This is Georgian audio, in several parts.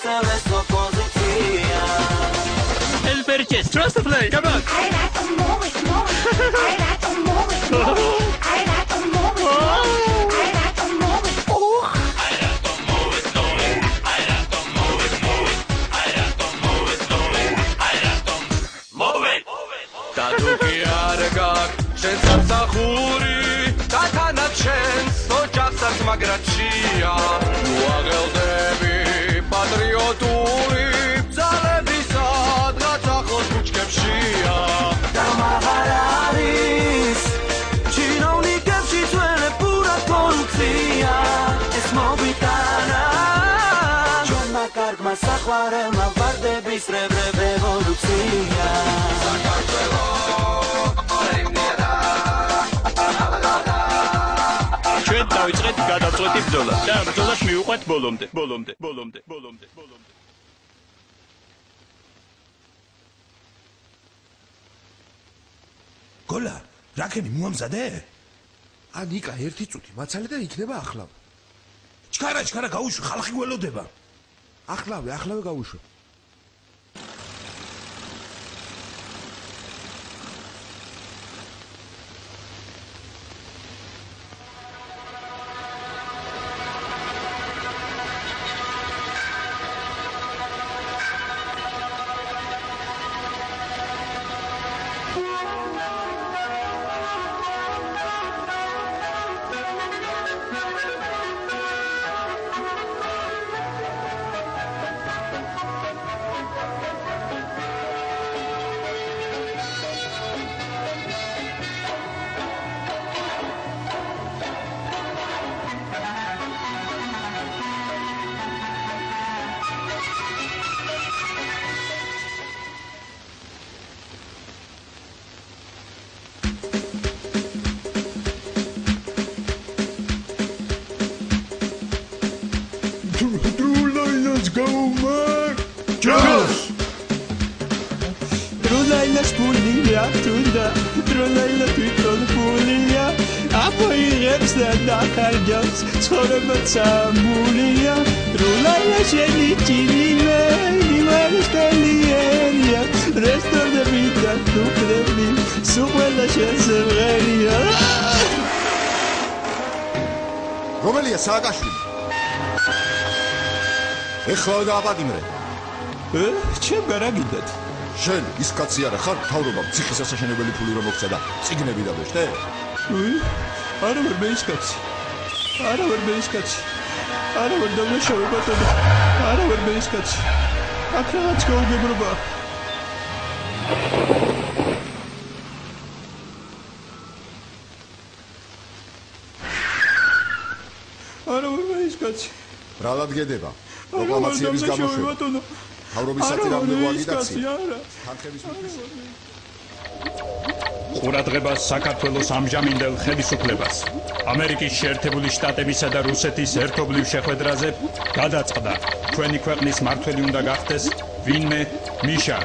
SLS opozitsija El Perches, trust the play, come on! I like to move it, move it. I like to move it, move it. I like to move it, move it. I like to move it. Daduki argak, შენს სამსახური და თანაც შენს ოჯახსაც მაგრაცია მოაღელდები პატრიოტული ძალების სადღაც ახლოს ბუჩქებშია და მაღარ არის ჩინოვნიკებში ძველებურად კორუფცია ეს მოვიტანა ჩვენმა კარგმა საყვარელმა ვარდების რევრებ ევოლუცია დავიწყეთ გადაწყვეტი ბრძოლა და ბრძოლას მივუყვეთ ბოლომდე. გოლა, რაკენი მოამზადე? ნიკა ერთი წუთი მაცალე და იქნება ახლავ. ჩქარა გაუშვი, ხალხი გველოდება. ახლავე გაუშვი. Sambulia, Rulaya Shenichile, Imaristelienia, Resto de vida, tu crevi, Suela Sheseveria. რომელია სააკაშვილი? ეხლა დააპატიმრე. ჩემ გარაგიდათ. შენ ის კაცი არა ხარ, თავრობამ ციხის ასაშენებელი ფული რომ მოგცა და წიგნები დავეშტე? არა ვერ მეისკაცი. არა ვერ დამნაშავე ბატონო. არა ვერ მეისკაცი. აქ რაღაც გაუგებრობა. არა ვერ მეისკაცი. ბრალად გედება. პროკლამაციების გამოშვება. თავრობის სატირავნებო აგიტაცია. თანხების მიწის ყურადღებას საქართველოს ამჟამინდელ ხელისუფლებას ამერიკის შეერთებული შტატებისა და რუსეთის ერთობლივ შეხვედრაზე გადაწყდა ჩვენი ქვეყნის მმართველი უნდა გახდეს ვინმე მიშა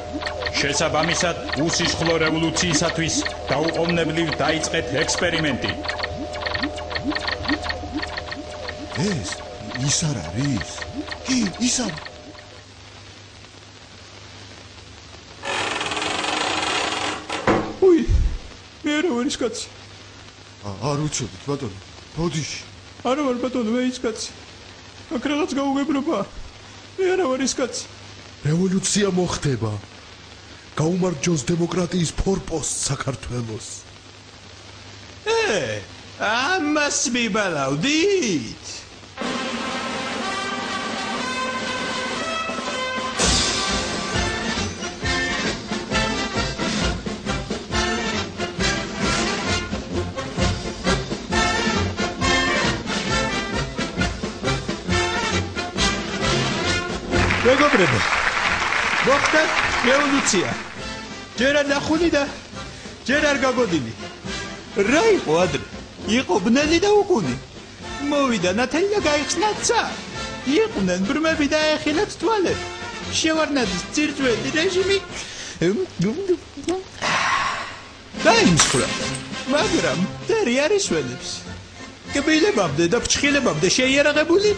შესაბამისად უსისხლო რევოლუციისათვის დაუყოვნებლივ დაიწყეთ ექსპერიმენტი ის არ არის ის არ ის კაცი არ უჩვენთ ბატონო ბოდიში არა ვარ ბატონო მე ის კაცი აქ რაღაც გაუგებრობა მე არა ვარ ის კაცი რევოლუცია მოხდება გაუმარჯოს დემოკრატიის ფორპოსტ საქართველოს ამას მიბალავდით მეგობრებო მოხდა რევოლუცია ჯერ არ ნახული და ჯერ არ გაგოდინი რა იყო ადრე იყო ბნელი და უკუნი მოვიდა ნათელი და გაიხსნა ცა იყვნენ ბრმები და ეხილათ თვალები შევარნაძის ძირწველი რეჟიმი დაიმსხვრა მაგრამ დერი არის ველებს კბილებამდე და ფრჩხილებამდე შეიარაღებული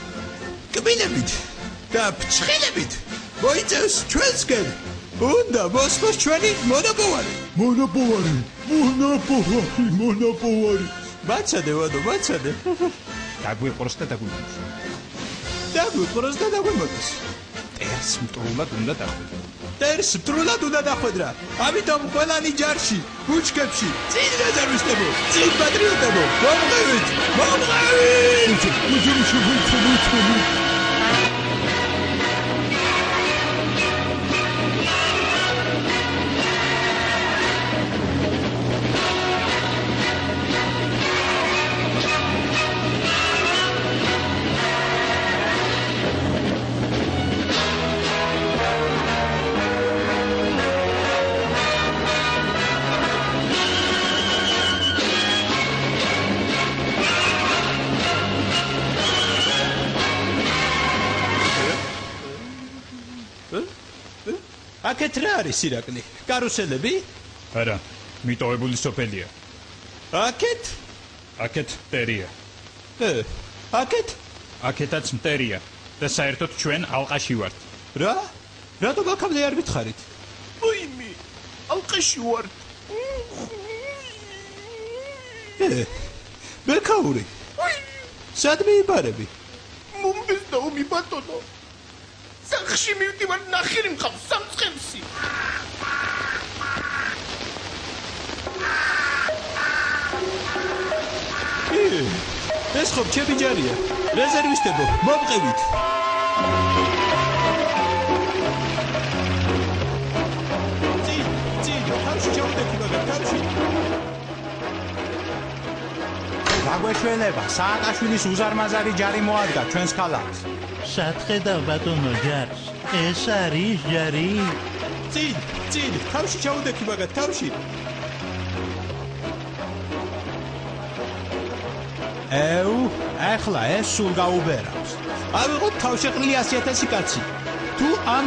კბილებით და ფრჩხილებით მოიწევს ჩვენსკენ. უნდა მოსვას ჩვენი მონოპოვარი. მონოპოვარი. მაცადე ვადო, მაცადე. დაგვიყროს და დაგვიმოს. დაგვიყროს და დაგვიმოს. ტერს მტრულად უნდა დახვედრა. ტერს მტრულად უნდა დახვედრა. ამიტომ ყველანი ჯარში, ბუჩქებში, წინ რეზერვისტებო, წინ პატრიოტებო, მომღერით! აქეთ რა არის ირაკლი? კარუსელები? არა, მიტოვებული სოფელია. აქეთ? აქეთ მტერია. აქეთ? აქეთაც მტერია და საერთოდ ჩვენ ალყაში ვართ. რა? რატომ აქამდე არ მითხარით? ვაიმე, ალყაში ვარ. ბექაური. სად მიიბარები? მომბეზდა ომი ბატონო. სახში მივდივარ ნახირი მყავს სამწყემსი. ეს ხო ჩემი ჯარია. რეზერვისტებო, მომყევით. წინ, თავში ჩავდექი მაგარ, თავში. გაგვეშველება, სააკაშვილის უზარმაზარი ჯარი მოადგა ჩვენს ქალაქს. სათხედავ ბატონო ჯარს, ეს არის ჯარი. წინ, თავში ჩავდექი მაგარ, თავში. ახლა ეს სულ გაუბერავს. ავიღოთ თავშეყრილი 100,000 კაცი. თუ ამ